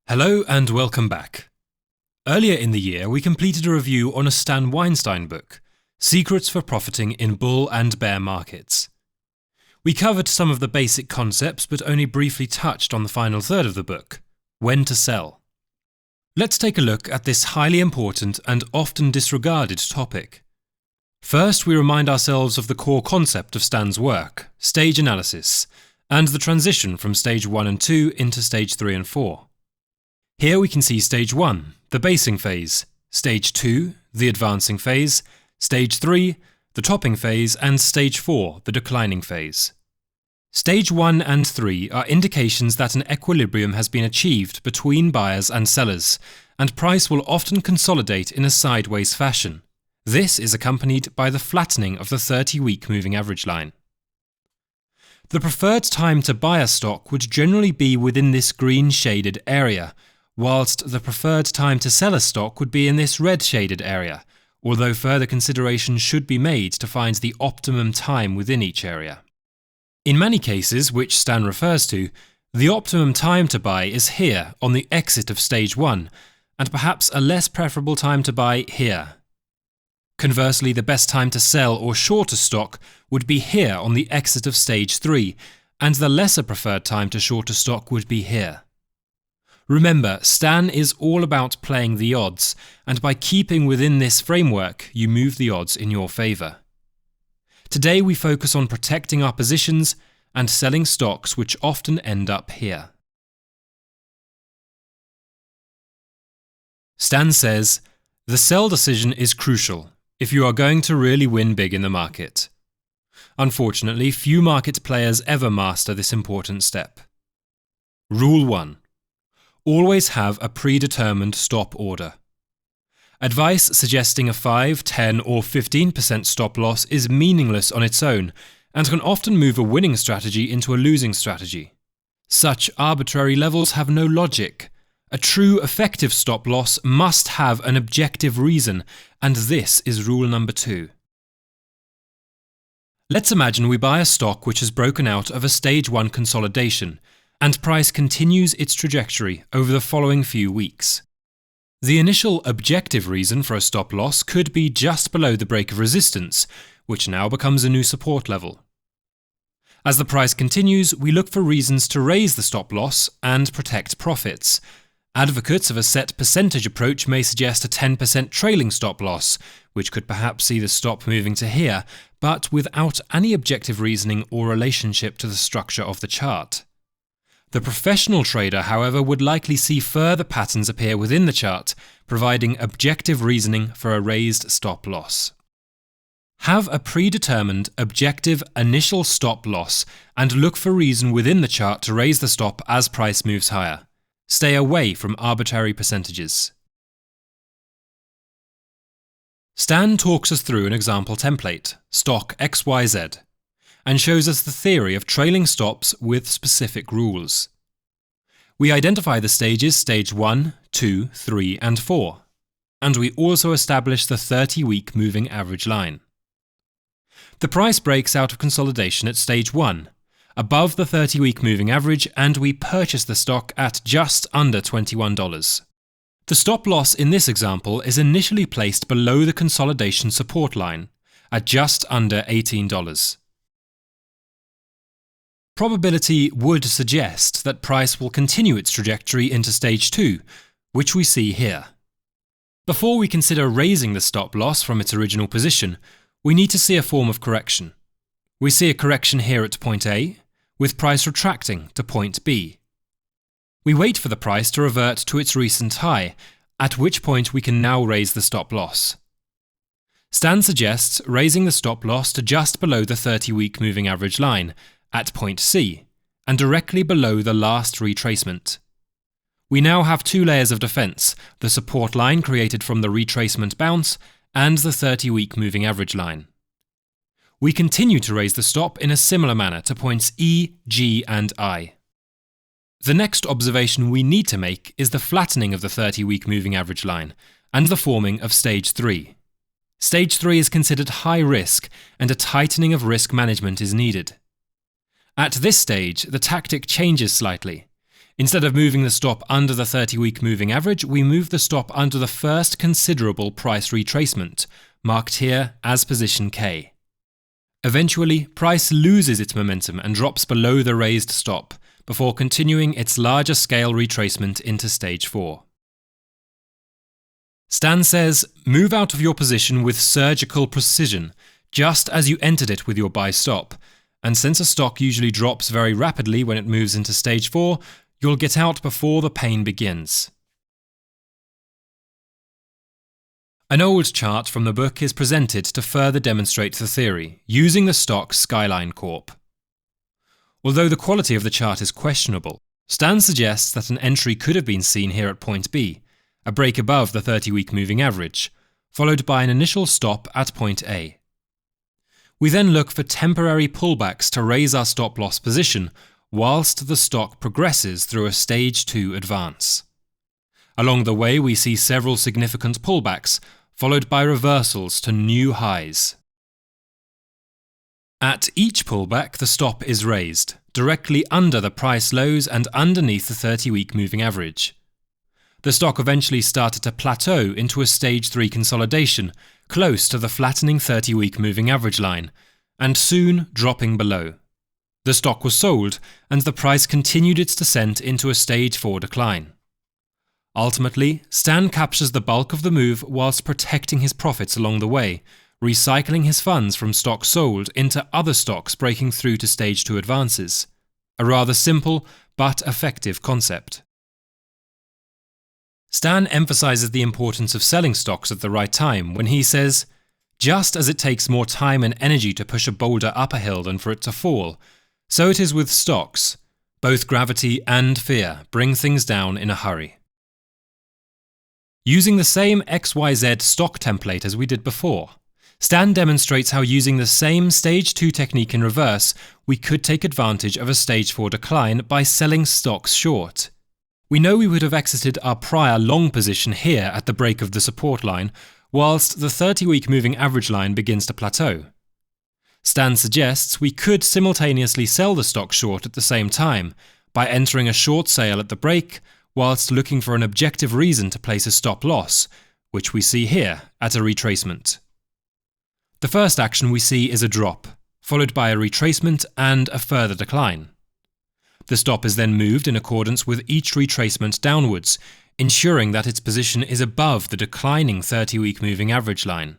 Hello and welcome back. Earlier in the year, we completed a review on a Stan Weinstein book, Secrets for Profiting in Bull and Bear Markets. We covered some of the basic concepts but only briefly touched on the final third of the book, when to sell. Let's take a look at this highly important and often disregarded topic. First, we remind ourselves of the core concept of Stan's work, stage analysis, and the transition from stage 1 and 2 into stage 3 and 4. Here we can see stage 1, the basing phase, stage 2, the advancing phase, stage 3, the topping phase, and stage 4, the declining phase. Stage 1 and 3 are indications that an equilibrium has been achieved between buyers and sellers, and price will often consolidate in a sideways fashion. This is accompanied by the flattening of the 30-week moving average line. The preferred time to buy a stock would generally be within this green shaded area, whilst the preferred time to sell a stock would be in this red shaded area, although further consideration should be made to find the optimum time within each area. In many cases, which Stan refers to, the optimum time to buy is here on the exit of stage 1, and perhaps a less preferable time to buy here. Conversely, the best time to sell or short a stock would be here on the exit of stage 3, and the lesser preferred time to short a stock would be here. Remember, Stan is all about playing the odds, and by keeping within this framework, you move the odds in your favour. Today we focus on protecting our positions and selling stocks which often end up here. Stan says, the sell decision is crucial if you are going to really win big in the market. Unfortunately, few market players ever master this important step. Rule 1. Always have a predetermined stop order. Advice suggesting a 5, 10 or 15% stop loss is meaningless on its own and can often move a winning strategy into a losing strategy. Such arbitrary levels have no logic. A true effective stop loss must have an objective reason, and this is rule number 2. Let's imagine we buy a stock which has broken out of a stage 1 consolidation, and price continues its trajectory over the following few weeks. The initial objective reason for a stop loss could be just below the break of resistance, which now becomes a new support level. As the price continues, we look for reasons to raise the stop loss and protect profits. Advocates of a set percentage approach may suggest a 10% trailing stop loss, which could perhaps see the stop moving to here, but without any objective reasoning or relationship to the structure of the chart. The professional trader, however, would likely see further patterns appear within the chart, providing objective reasoning for a raised stop loss. Have a predetermined, objective initial stop loss and look for reason within the chart to raise the stop as price moves higher. Stay away from arbitrary percentages. Stan talks us through an example template, stock XYZ, and shows us the theory of trailing stops with specific rules. We identify the stages stage 1, 2, 3 and 4, and we also establish the 30-week moving average line. The price breaks out of consolidation at stage 1, above the 30-week moving average, and we purchase the stock at just under $21. The stop loss in this example is initially placed below the consolidation support line, at just under $18. Probability would suggest that price will continue its trajectory into stage 2, which we see here. Before we consider raising the stop loss from its original position, we need to see a form of correction. We see a correction here at point A, with price retracting to point B. We wait for the price to revert to its recent high, at which point we can now raise the stop loss. Stan suggests raising the stop loss to just below the 30-week moving average line, at point C, and directly below the last retracement. We now have two layers of defense, the support line created from the retracement bounce and the 30-week moving average line. We continue to raise the stop in a similar manner to points E, G and I. The next observation we need to make is the flattening of the 30-week moving average line and the forming of stage 3. Stage 3 is considered high risk and a tightening of risk management is needed. At this stage, the tactic changes slightly. Instead of moving the stop under the 30-week moving average, we move the stop under the first considerable price retracement, marked here as position K. Eventually, price loses its momentum and drops below the raised stop, before continuing its larger scale retracement into stage 4. Stan says, move out of your position with surgical precision, just as you entered it with your buy stop, and since a stock usually drops very rapidly when it moves into stage 4, you'll get out before the pain begins. An old chart from the book is presented to further demonstrate the theory, using the stock Skyline Corp. Although the quality of the chart is questionable, Stan suggests that an entry could have been seen here at point B, a break above the 30-week moving average, followed by an initial stop at point A. We then look for temporary pullbacks to raise our stop loss position, whilst the stock progresses through a stage 2 advance. Along the way, we see several significant pullbacks, followed by reversals to new highs. At each pullback, the stop is raised, directly under the price lows and underneath the 30-week moving average. The stock eventually started to plateau into a stage 3 consolidation, close to the flattening 30-week moving average line, and soon dropping below. The stock was sold, and the price continued its descent into a stage 4 decline. Ultimately, Stan captures the bulk of the move whilst protecting his profits along the way, recycling his funds from stocks sold into other stocks breaking through to stage 2 advances. A rather simple but effective concept. Stan emphasizes the importance of selling stocks at the right time when he says, just as it takes more time and energy to push a boulder up a hill than for it to fall, so it is with stocks. Both gravity and fear bring things down in a hurry. Using the same XYZ stock template as we did before, Stan demonstrates how using the same stage 2 technique in reverse, we could take advantage of a stage 4 decline by selling stocks short. We know we would have exited our prior long position here at the break of the support line, whilst the 30-week moving average line begins to plateau. Stan suggests we could simultaneously sell the stock short at the same time, by entering a short sale at the break, whilst looking for an objective reason to place a stop loss, which we see here at a retracement. The first action we see is a drop, followed by a retracement and a further decline. The stop is then moved in accordance with each retracement downwards, ensuring that its position is above the declining 30-week moving average line.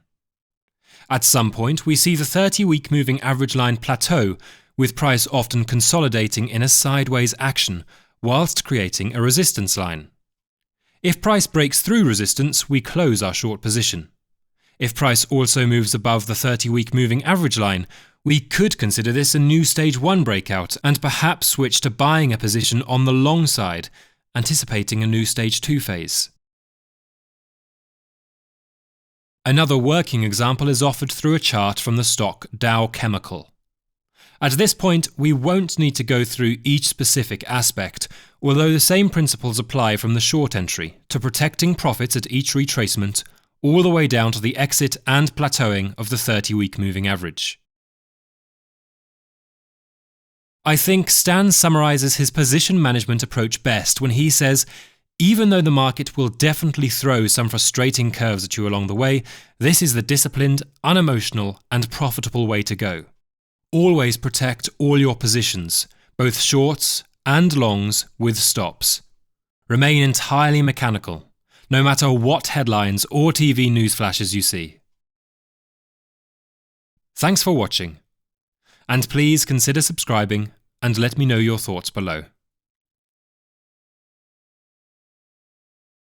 At some point, we see the 30-week moving average line plateau, with price often consolidating in a sideways action, whilst creating a resistance line. If price breaks through resistance, we close our short position. If price also moves above the 30-week moving average line, we could consider this a new stage 1 breakout and perhaps switch to buying a position on the long side, anticipating a new stage 2 phase. Another working example is offered through a chart from the stock Dow Chemical. At this point, we won't need to go through each specific aspect, although the same principles apply from the short entry to protecting profits at each retracement, all the way down to the exit and plateauing of the 30-week moving average. I think Stan summarizes his position management approach best when he says, even though the market will definitely throw some frustrating curves at you along the way, this is the disciplined, unemotional, and profitable way to go. Always protect all your positions, both shorts and longs with stops. Remain entirely mechanical, no matter what headlines or TV news flashes you see. Thanks for watching, and please consider subscribing and let me know your thoughts below.